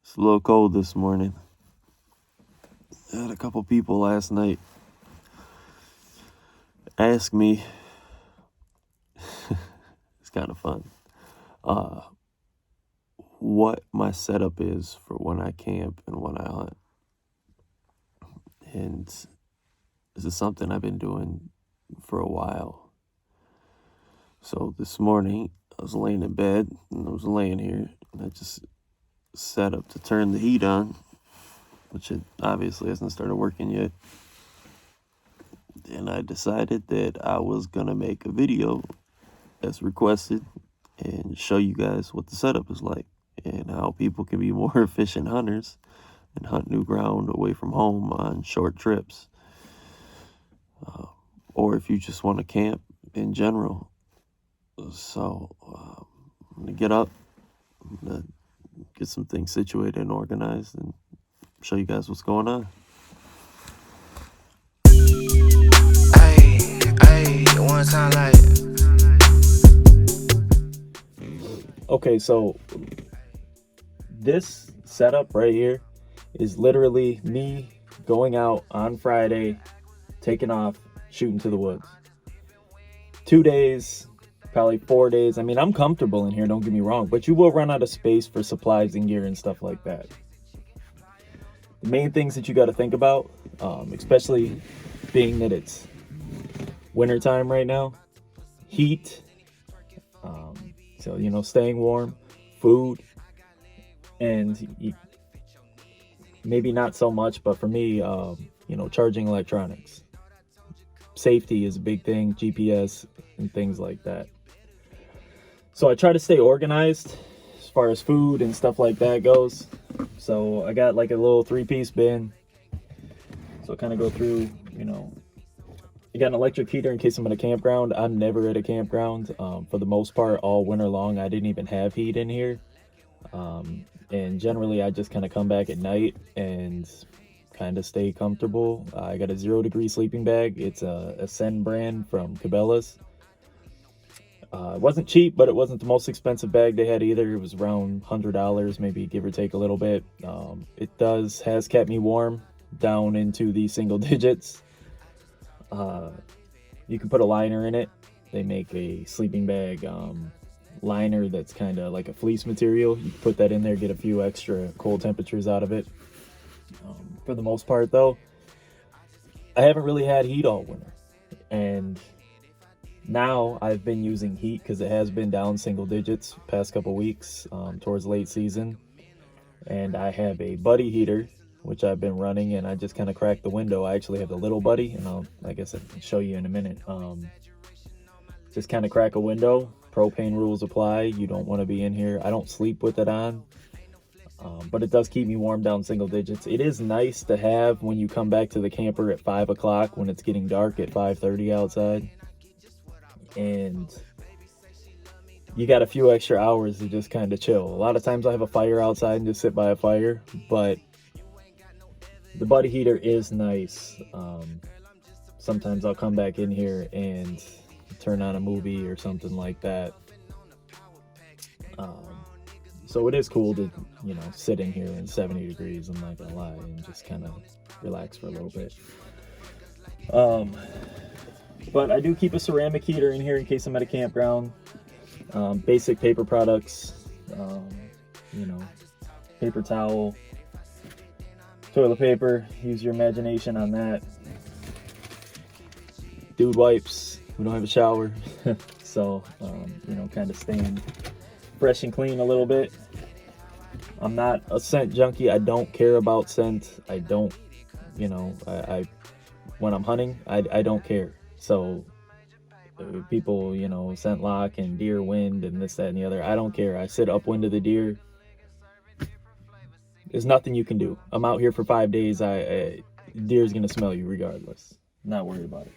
It's a little cold this morning. I had a couple people last night ask me, it's kind of fun, what my setup is for when I camp and when I hunt. And this is something I've been doing for a while. So this morning, I was laying in bed, and I was laying here, and I just set up to turn the heat on, which it obviously hasn't started working yet. And I decided that I was gonna make a video as requested and show you guys what the setup is like and how people can be more efficient hunters and hunt new ground away from home on short trips. Or if you just want to camp in general. So I'm gonna get up, I'm gonna get some things situated and organized and show you guys what's going on. One time like. Okay, so this setup right here is literally me going out on Friday, taking off, shooting to the woods. 2 days, probably 4 days. I mean, I'm comfortable in here, don't get me wrong, but you will run out of space for supplies and gear and stuff like that. The main things that you got to think about, especially being that it's wintertime right now, heat, so, staying warm, food, and maybe not so much, but for me, charging electronics. Safety is a big thing, GPS and things like that. So I try to stay organized as far as food and stuff like that goes. So I got like a little 3-piece bin. So I kind of go through, I got an electric heater in case I'm at a campground. I'm never at a campground. For the most part, all winter long, I didn't even have heat in here. And generally, I just kind of come back at night and kind of stay comfortable. I got a 0-degree sleeping bag. It's a Ascend brand from Cabela's. It wasn't cheap, but it wasn't the most expensive bag they had either. It was around $100, maybe give or take a little bit. It has kept me warm down into the single digits. You can put a liner in it. They make a sleeping bag liner that's kind of like a fleece material. You can put that in there, get a few extra cold temperatures out of it. For the most part, though, I haven't really had heat all winter. And now I've been using heat because it has been down single digits past couple weeks towards late season. And I have a buddy heater, which I've been running, and I just kind of cracked the window. I actually have the little buddy, and I guess I can show you in a minute. Just kind of crack a window. Propane rules apply. You don't want to be in here. I don't sleep with it on, but it does keep me warm down single digits. It is nice to have when you come back to the camper at 5 o'clock when it's getting dark at 5:30 outside, and you got a few extra hours to just kind of chill. A lot of times I have a fire outside and just sit by a fire, but the buddy heater is nice. Sometimes I'll come back in here and turn on a movie or something like that. So it is cool to, sit in here in 70 degrees, I'm not gonna lie, and just kind of relax for a little bit. But I do keep a ceramic heater in here in case I'm at a campground. Basic paper products, paper towel, toilet paper, use your imagination on that. Dude wipes, we don't have a shower, so, kind of staying fresh and clean a little bit. I'm not a scent junkie. I don't care about scent. I don't, I when I'm hunting, I don't care. So people, scent lock and deer wind and this, that, and the other. I don't care. I sit upwind of the deer. There's nothing you can do. I'm out here for 5 days. Deer's gonna smell you regardless. Not worried about it.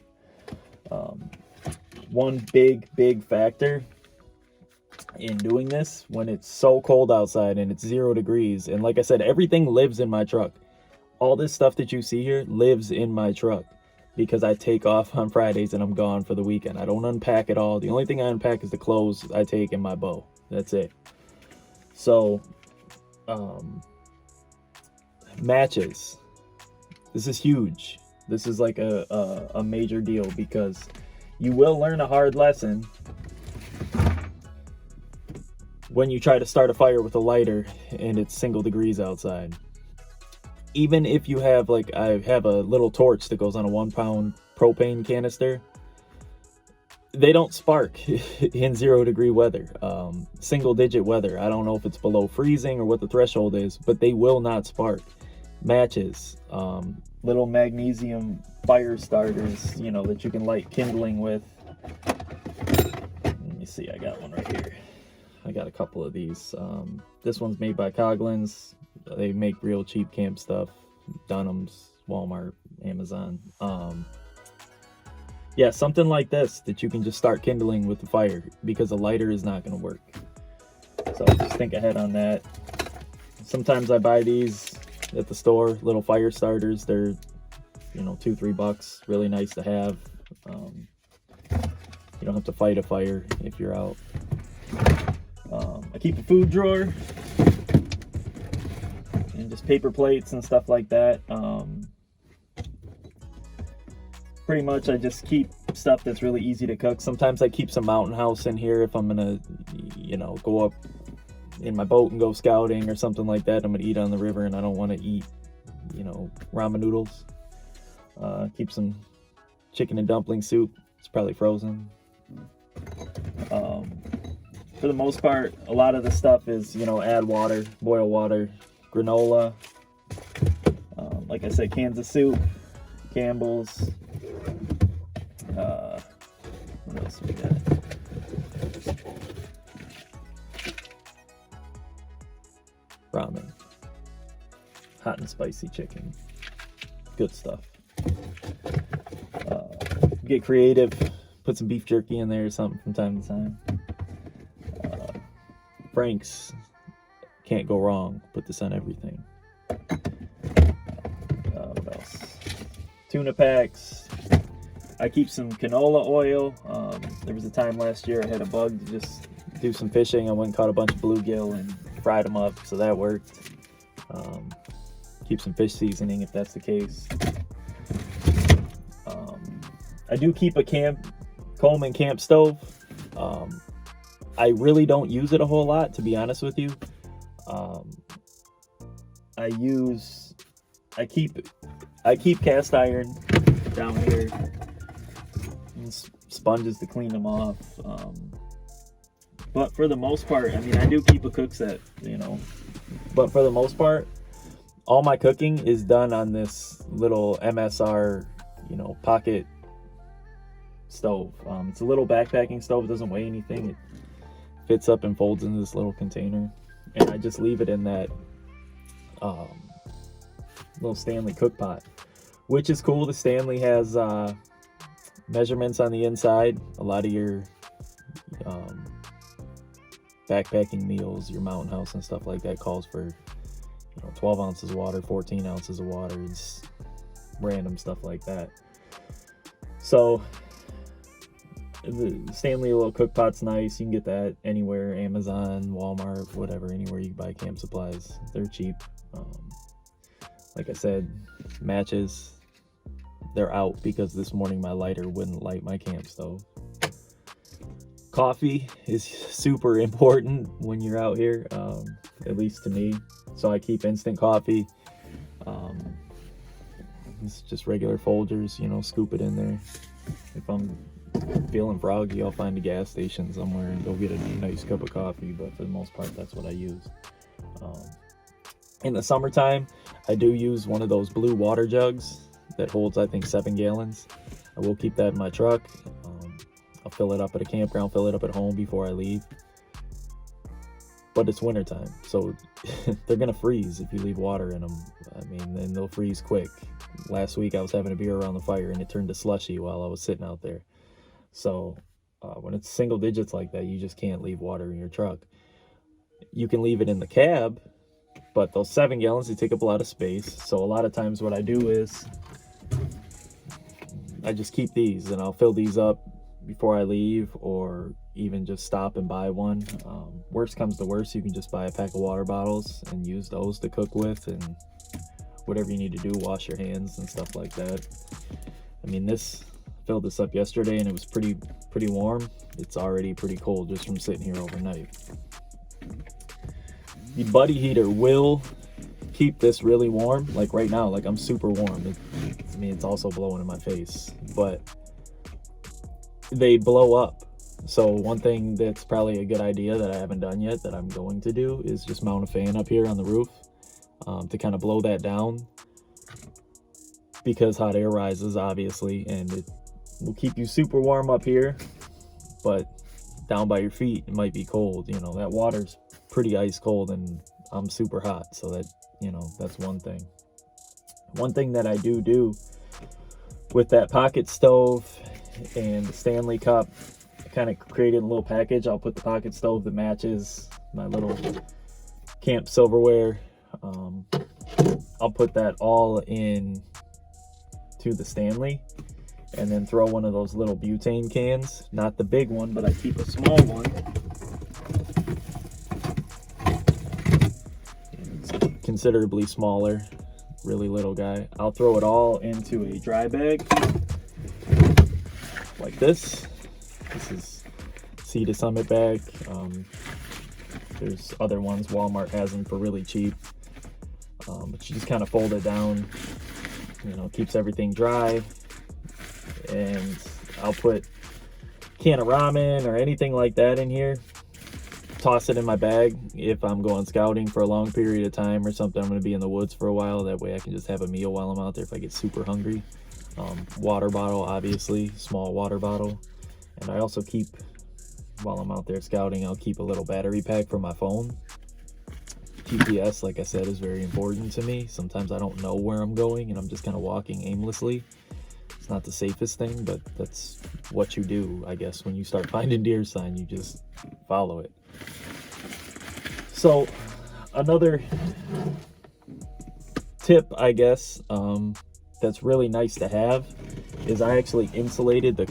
One big factor in doing this, when it's so cold outside and it's 0 degrees, and like I said, everything lives in my truck. All this stuff that you see here lives in my truck because I take off on Fridays and I'm gone for the weekend. I don't unpack at all. The only thing I unpack is the clothes I take and my bow. That's it. So Matches. This is huge. This is like a major deal because you will learn a hard lesson when you try to start a fire with a lighter and it's single degrees outside. Even if you have, like, I have a little torch that goes on a 1 pound propane canister, they don't spark in 0 degree weather, single digit weather. I don't know if it's below freezing or what the threshold is, but they will not spark. Matches, little magnesium fire starters, you know, that you can light kindling with. Let me see, I got one right here. I got a couple of these. This one's made by Coghlan's. They make real cheap camp stuff. Dunham's, Walmart, Amazon. Yeah, something like this that you can just start kindling with the fire, because a lighter is not going to work. So just think ahead on that. Sometimes I buy these at the store, little fire starters. They're, you know, $2-3. Really nice to have. You don't have to fight a fire if you're out. I keep a food drawer and just paper plates and stuff like that. Pretty much I just keep stuff that's really easy to cook. Sometimes I keep some Mountain House in here if I'm gonna, you know, go up in my boat and go scouting or something like that. I'm gonna eat on the river and I don't want to eat, you know, ramen noodles. Keep some chicken and dumpling soup. It's probably frozen. For the most part, a lot of the stuff is, you know, add water, boil water, granola. Like I said, cans of soup, Campbell's. What else we got? Ramen. Hot and spicy chicken. Good stuff. Get creative. Put some beef jerky in there or something from time to time. Frank's. Can't go wrong. Put this on everything. What else? Tuna packs. I keep some canola oil. There was a time last year I had a bug to just do some fishing. I went and caught a bunch of bluegill and fried them up, so that worked. Keep some fish seasoning if that's the case. I do keep a Coleman camp stove. I really don't use it a whole lot, to be honest with you. I keep cast iron down here and sponges to clean them off. But for the most part, I mean, I do keep a cook set, you know. But for the most part, all my cooking is done on this little MSR, you know, pocket stove. It's a little backpacking stove. It doesn't weigh anything. It fits up and folds into this little container, and I just leave it in that little Stanley cook pot, which is cool. The Stanley has measurements on the inside. A lot of your backpacking meals, your Mountain House and stuff like that, calls for, you know, 12 ounces of water, 14 ounces of water. It's random stuff like that. So the Stanley little cook pot's nice. You can get that anywhere, Amazon, Walmart, whatever, anywhere you can buy camp supplies. They're cheap. Like I said, matches, they're out because this morning my lighter wouldn't light my camp stove. Coffee is super important when you're out here, at least to me. So I keep instant coffee. It's just regular Folgers, you know, scoop it in there. If I'm feeling froggy, I'll find a gas station somewhere and go get a nice cup of coffee, but for the most part, that's what I use. In the summertime, I do use one of those blue water jugs that holds, I think, 7 gallons. I will keep that in my truck. I'll fill it up at a campground, fill it up at home before I leave. But it's wintertime, so they're gonna freeze if you leave water in them. I mean, then they'll freeze quick. Last week I was having a beer around the fire and it turned to slushy while I was sitting out there. So when it's single digits like that, you just can't leave water in your truck. You can leave it in the cab, but those 7 gallons, they take up a lot of space. So a lot of times what I do is I just keep these and I'll fill these up before I leave, or even just stop and buy one. Worst comes to worst, you can just buy a pack of water bottles and use those to cook with, and whatever you need to do, wash your hands and stuff like that. I mean, filled this up yesterday and it was pretty warm. It's already pretty cold just from sitting here overnight. The buddy heater will keep this really warm. Like right now, like I'm super warm. I mean, it's also blowing in my face, but they blow up. So one thing that's probably a good idea that I haven't done yet that I'm going to do is just mount a fan up here on the roof to kind of blow that down, because hot air rises obviously, and it will keep you super warm up here, but down by your feet it might be cold. You know, that water's pretty ice cold and I'm super hot, so that, you know, that's one thing. One thing that I do with that pocket stove and the Stanley Cup, I kind of created a little package. I'll put the pocket stove that matches my little camp silverware. I'll put that all in to the Stanley, and then throw one of those little butane cans, not the big one, but I keep a small one. It's considerably smaller, really little guy. I'll throw it all into a dry bag like this. This is Sea to Summit bag. There's other ones, Walmart has them for really cheap, but you just kind of fold it down, you know, keeps everything dry. And I'll put a can of ramen or anything like that in here, toss it in my bag if I'm going scouting for a long period of time or something. I'm going to be in the woods for a while, that way I can just have a meal while I'm out there if I get super hungry. Water bottle, obviously, small water bottle. And I also keep, while I'm out there scouting, I'll keep a little battery pack for my phone. GPS, like I said, is very important to me. Sometimes I don't know where I'm going and I'm just kind of walking aimlessly. It's not the safest thing, but that's what you do, I guess. When you start finding deer sign, you just follow it. So another tip, I guess, that's really nice to have is I actually insulated the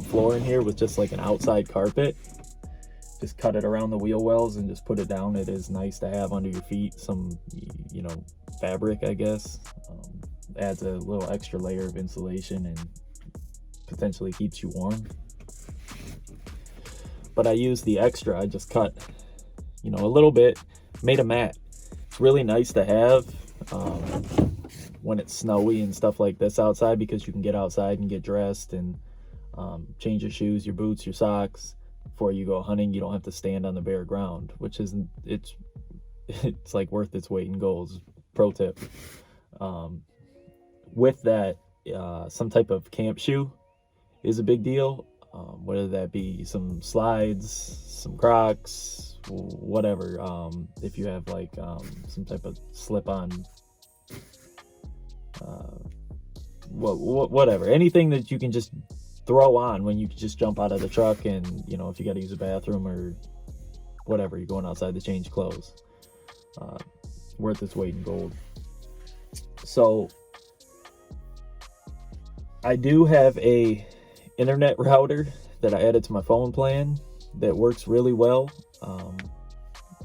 floor in here with just like an outside carpet. Just cut it around the wheel wells and just put it down. It is nice to have under your feet some, you know, fabric, I guess. Adds a little extra layer of insulation and potentially keeps you warm. But I used the extra. I just cut, you know, a little bit, made a mat. It's really nice to have when it's snowy and stuff like this outside, because you can get outside and get dressed and change your shoes, your boots, your socks before you go hunting. You don't have to stand on the bare ground, which isn't, it's like worth its weight in gold. Pro tip. With that, some type of camp shoe is a big deal. Whether that be some slides, some Crocs, whatever. If you have like some type of slip-on, whatever, anything that you can just throw on when you just jump out of the truck, and you know, if you got to use a bathroom or whatever, you're going outside to change clothes. Worth its weight in gold. So I do have a internet router that I added to my phone plan that works really well.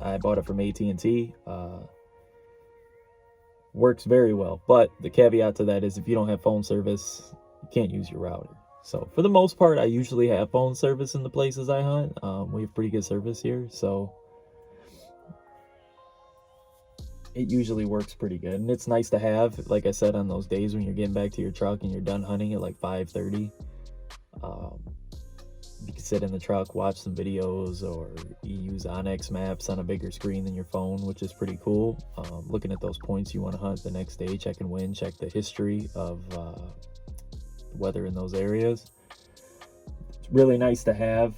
I bought it from AT&T. Works very well, but the caveat to that is if you don't have phone service, you can't use your router. So for the most part, I usually have phone service in the places I hunt. We have pretty good service here, so it usually works pretty good. And it's nice to have, like I said, on those days when you're getting back to your truck and you're done hunting at like 5:30. You can sit in the truck, watch some videos, or you use Onyx maps on a bigger screen than your phone, which is pretty cool. Looking at those points you want to hunt the next day, checking wind, check the history of weather in those areas. It's really nice to have.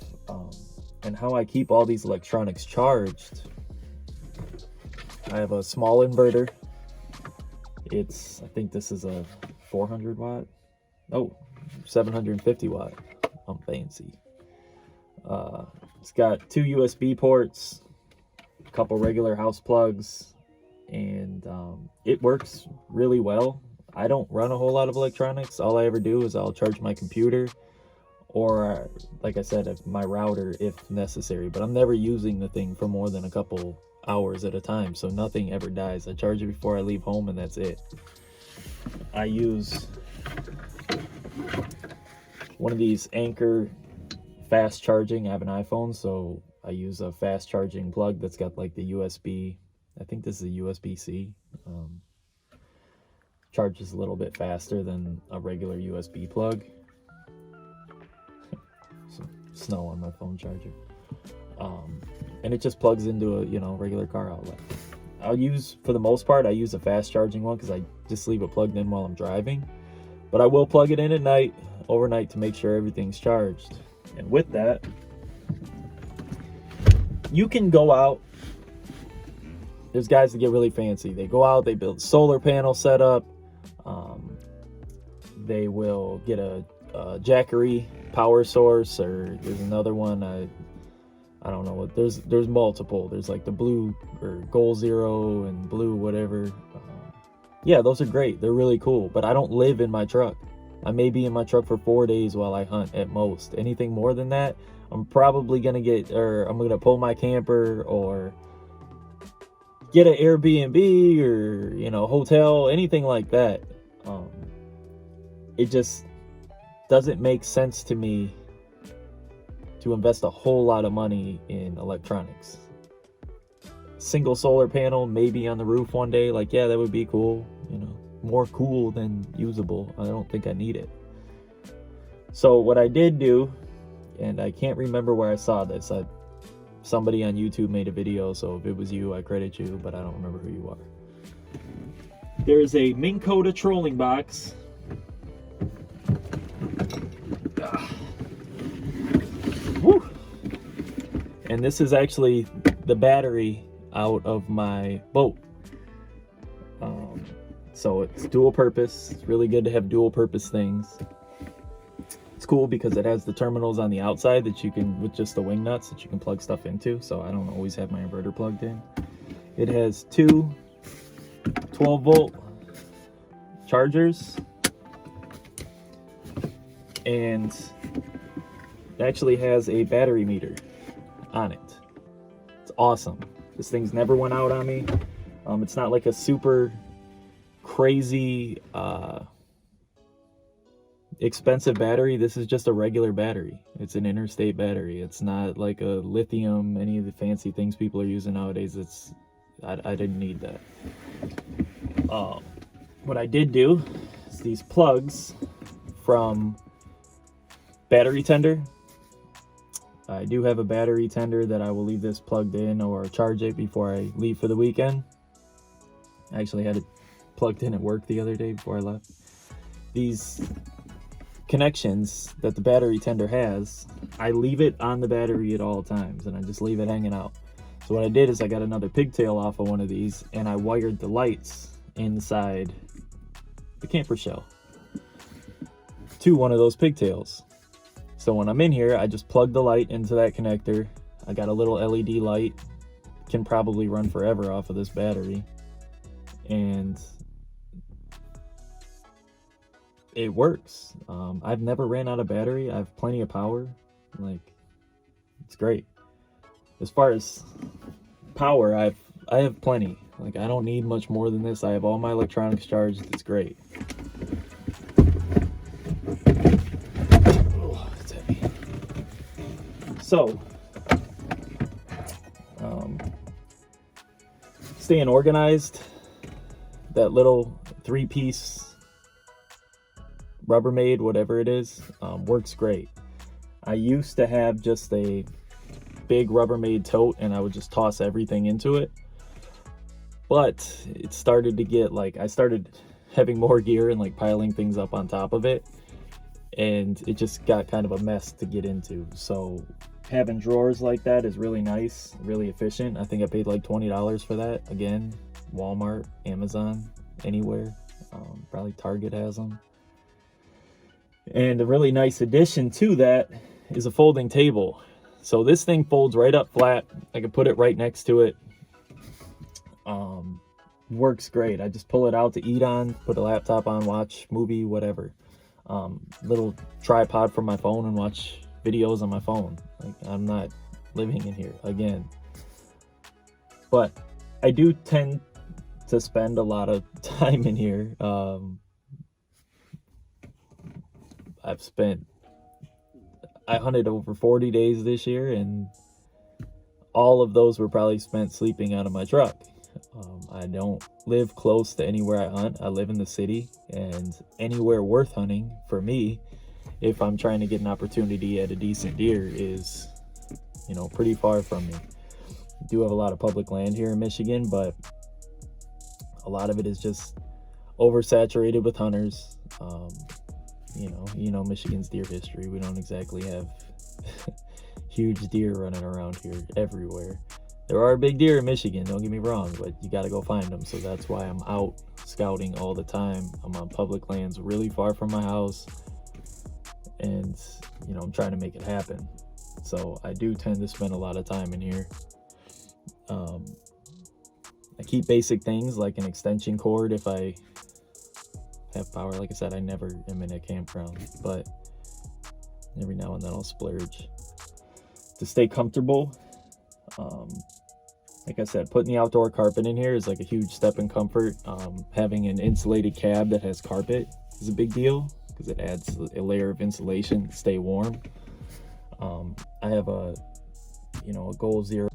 And how I keep all these electronics charged, I have a small inverter. It's, I think this is a 400 watt. Oh, 750 watt. I'm fancy. It's got 2 USB ports, a couple regular house plugs, and it works really well. I don't run a whole lot of electronics. All I ever do is I'll charge my computer, or like I said, my router if necessary, but I'm never using the thing for more than a couple hours at a time, so nothing ever dies. I charge it before I leave home, and that's it. I use one of these Anker fast charging. I have an iPhone, so I use a fast charging plug that's got like the USB. I think this is a USB-C. Charges a little bit faster than a regular USB plug. Some snow on my phone charger. And it just plugs into a regular car outlet. For the most part, I use a fast charging one because I just leave it plugged in while I'm driving. But I will plug it in at night, overnight, to make sure everything's charged. And with that, you can go out. There's guys that get really fancy. They go out, they build solar panel setup. They will get a Jackery power source, or there's another one. I don't know what. There's multiple. There's like the blue or Goal Zero and blue whatever. Yeah, those are great. They're really cool. But I don't live in my truck. I may be in my truck for 4 days while I hunt at most. Anything more than that, I'm probably gonna I'm gonna pull my camper or get an Airbnb or hotel, anything like that. It just doesn't make sense to me to invest a whole lot of money in electronics. Single solar panel, maybe on the roof one day, like, yeah, that would be cool, more cool than usable. I don't think I need it. So what I did do, and I can't remember where I saw this, somebody on YouTube made a video, so if it was you, I credit you, but I don't remember who you are. There's a Minn Kota trolling box. Woo. And this is actually the battery out of my boat. So it's dual purpose. It's really good to have dual purpose things. It's cool because it has the terminals on the outside that you can, with just the wing nuts, that you can plug stuff into, so I don't always have my inverter plugged in. It has two 12-volt chargers, and it actually has a battery meter on it. It's awesome. This thing's never went out on me. It's not like a super crazy expensive battery. This is just a regular battery. It's an interstate battery. It's not like a lithium, any of the fancy things people are using nowadays. I didn't need that. What I did do is these plugs from Battery Tender. I do have a battery tender that I will leave this plugged in or charge it before I leave for the weekend. I actually had it plugged in at work the other day before I left. These connections that the battery tender has, I leave it on the battery at all times, and I just leave it hanging out. So what I did is I got another pigtail off of one of these, and I wired the lights inside the camper shell to one of those pigtails. So when I'm in here, I just plug the light into that connector. I got a little LED light, can probably run forever off of this battery, and it works. I've never ran out of battery. I have plenty of power. It's great. As far as power, I have plenty. I don't need much more than this. I have all my electronics charged. It's great. Oh, it's heavy. So, staying organized. That little 3-piece Rubbermaid, whatever it is, works great. I used to have just a big Rubbermaid tote, and I would just toss everything into it. But it started to get I started having more gear and piling things up on top of it, and it just got kind of a mess to get into. So having drawers like that is really nice, really efficient. I think I paid $20 for that. Again, Walmart, Amazon, anywhere. Probably Target has them. And a really nice addition to that is a folding table. So this thing folds right up flat. I can put it right next to it. Works great. I just pull it out to eat on, put a laptop on, watch movie, whatever. Little tripod for my phone and watch videos on my phone. I'm not living in here. Again, But I do tend to spend a lot of time in here. I hunted over 40 days this year, and all of those were probably spent sleeping out of my truck. I don't live close to anywhere I hunt. I live in the city, and anywhere worth hunting for me, if I'm trying to get an opportunity at a decent deer, is, pretty far from me. We do have a lot of public land here in Michigan, but a lot of it is just oversaturated with hunters. Michigan's deer history. We don't exactly have huge deer running around here everywhere. There are big deer in Michigan, don't get me wrong, but you got to go find them. So that's why I'm out scouting all the time. I'm on public lands really far from my house, and I'm trying to make it happen. So I do tend to spend a lot of time in here. I keep basic things like an extension cord if I have power. Like I said, I never am in a campground, but every now and then I'll splurge to stay comfortable. Like I said, putting the outdoor carpet in here is like a huge step in comfort. Having an insulated cab that has carpet is a big deal because it adds a layer of insulation to stay warm. I have a Goal Zero.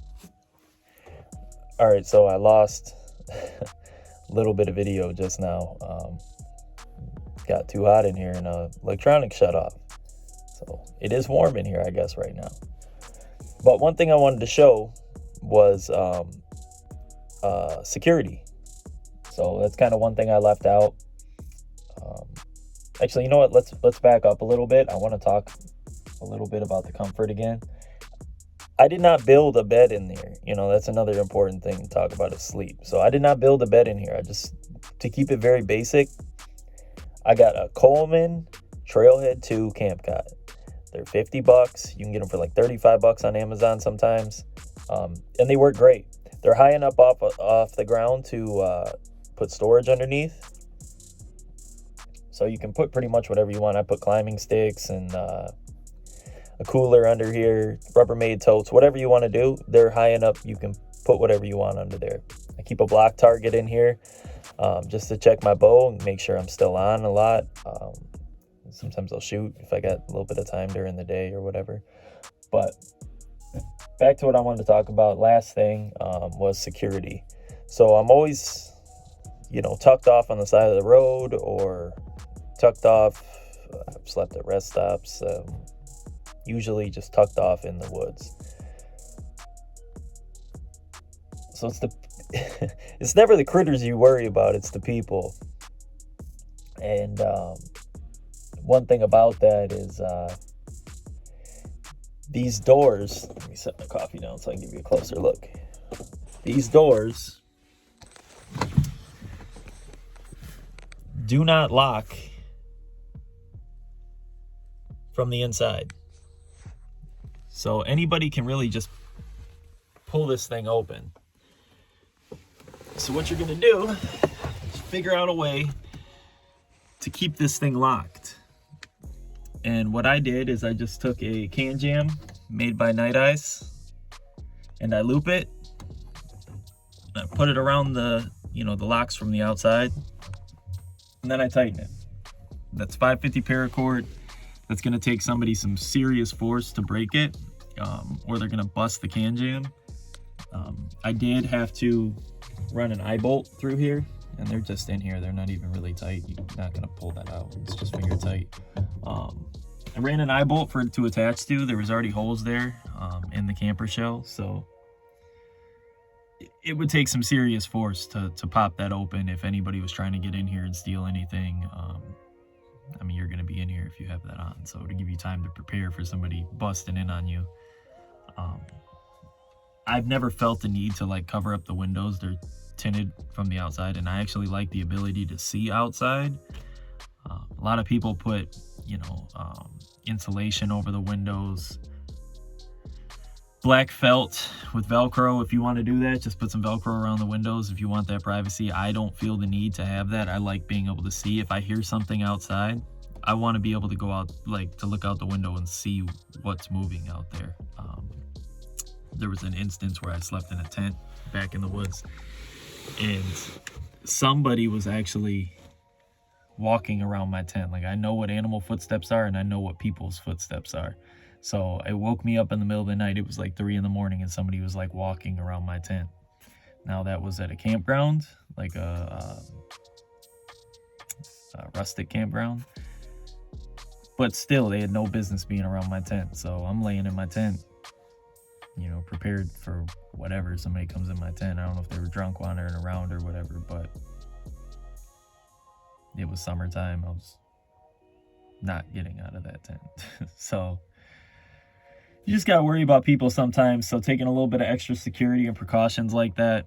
All right, so I lost a little bit of video just now. Got too hot in here and electronics shut off. So it is warm in here, I guess, right now. But one thing I wanted to show was security. So that's kind of one thing I left out. Actually, you know what? Let's back up a little bit. I want to talk a little bit about the comfort again. I did not build a bed in there. That's another important thing to talk about is sleep. So I did not build a bed in here. To keep it very basic, I got a Coleman Trailhead 2 camp cot. They're $50. You can get them for like $35 on Amazon sometimes. And they work great. They're high enough off the ground to put storage underneath. So you can put pretty much whatever you want. I put climbing sticks and a cooler under here, Rubbermaid totes, whatever you want to do. They're high enough. You can put whatever you want under there. I keep a block target in here just to check my bow and make sure I'm still on a lot. Sometimes I'll shoot if I got a little bit of time during the day or whatever. But back to what I wanted to talk about. Last thing was security. So I'm always, tucked off on the side of the road or tucked off. I've slept at rest stops. Usually just tucked off in the woods. So it's never the critters you worry about, it's the people. And one thing about that is these doors, let me set my coffee down so I can give you a closer look. These doors do not lock from the inside. So anybody can really just pull this thing open. So what you're gonna do is figure out a way to keep this thing locked. And what I did is I just took a can jam made by Night Ice and I loop it. I put it around the locks from the outside, and then I tighten it. That's 550 paracord. That's gonna take somebody some serious force to break it, or they're gonna bust the can jam. I did have to run an eye bolt through here, and they're just in here. They're not even really tight. You're not gonna pull that out. It's just finger tight. I ran an eye bolt for it to attach to. There was already holes there in the camper shell, so it would take some serious force to pop that open if anybody was trying to get in here and steal anything. You're gonna be in here if you have that on, so to give you time to prepare for somebody busting in on you. I've never felt the need to cover up the windows. They're tinted from the outside, and I actually like the ability to see outside. A lot of people put insulation over the windows, black felt with Velcro. If you want to do that, just put some Velcro around the windows if you want that privacy. I don't feel the need to have that. I like being able to see. If I hear something outside, I want to be able to go out, to look out the window and see what's moving out there. there was an instance where I slept in a tent back in the woods, and somebody was actually walking around my tent. Like, I know what animal footsteps are and I know what people's footsteps are. So it woke me up in the middle of the night. It was like 3 a.m. and somebody was like walking around my tent. Now that was at a campground, like a rustic campground, but still they had no business being around my tent. So I'm laying in my tent, you know, prepared for whatever somebody comes in my tent. I don't know if they were drunk wandering around or whatever, but it was summertime. I was not getting out of that tent. So you just gotta worry about people sometimes. So taking a little bit of extra security and precautions like that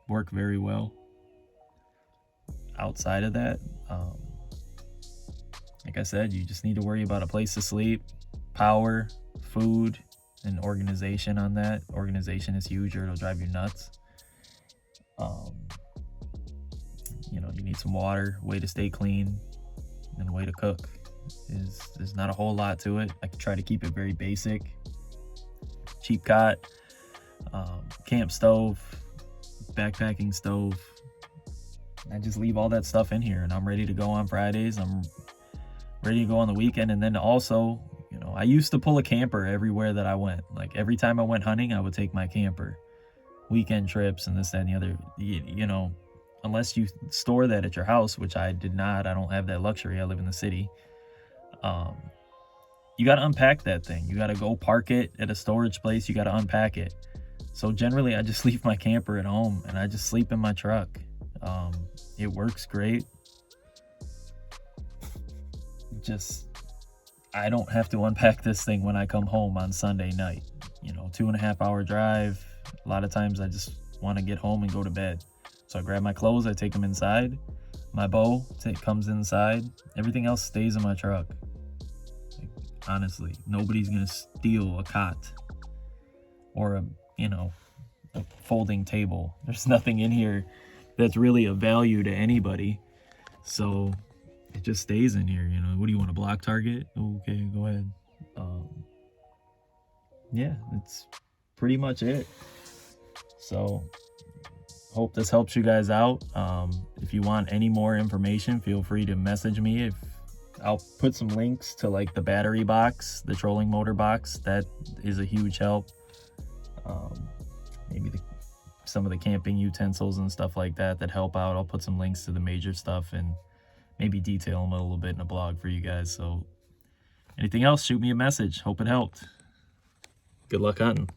work very well. Outside of that, like I said, you just need to worry about a place to sleep, power, food, and organization on that. Organization is huge, or it'll drive you nuts. You know, you need some water, way to stay clean, and way to cook. There's not a whole lot to it. I try to keep it very basic. Cheap cot, camp stove, backpacking stove. I just leave all that stuff in here, and I'm ready to go on Fridays. I'm ready to go on the weekend. And then also, you know, I used to pull a camper everywhere that I went. Like, every time I went hunting, I would take my camper. Weekend trips and this, that, and the other. You know, unless you store that at your house, which I did not. I don't have that luxury. I live in the city. You got to unpack that thing. You got to go park it at a storage place. You got to unpack it. So generally, I just leave my camper at home and I just sleep in my truck. It works great. Just, I don't have to unpack this thing when I come home on Sunday night. You know, 2.5 hour drive. A lot of times I just want to get home and go to bed. So I grab my clothes, I take them inside. My bow comes inside. Everything else stays in my truck. Like, honestly, nobody's gonna steal a cot or a folding table. There's nothing in here that's really of value to anybody. So it just stays in here. You know, what do you want, a block target? Okay, go ahead. Yeah, that's pretty much it. So hope this helps you guys out. If you want any more information, feel free to message me. I'll put some links to like the battery box, the trolling motor box. That is a huge help. Maybe some of the camping utensils and stuff like that help out. I'll put some links to the major stuff and maybe detail them a little bit in a blog for you guys. So anything else, shoot me a message. Hope it helped. Good luck hunting.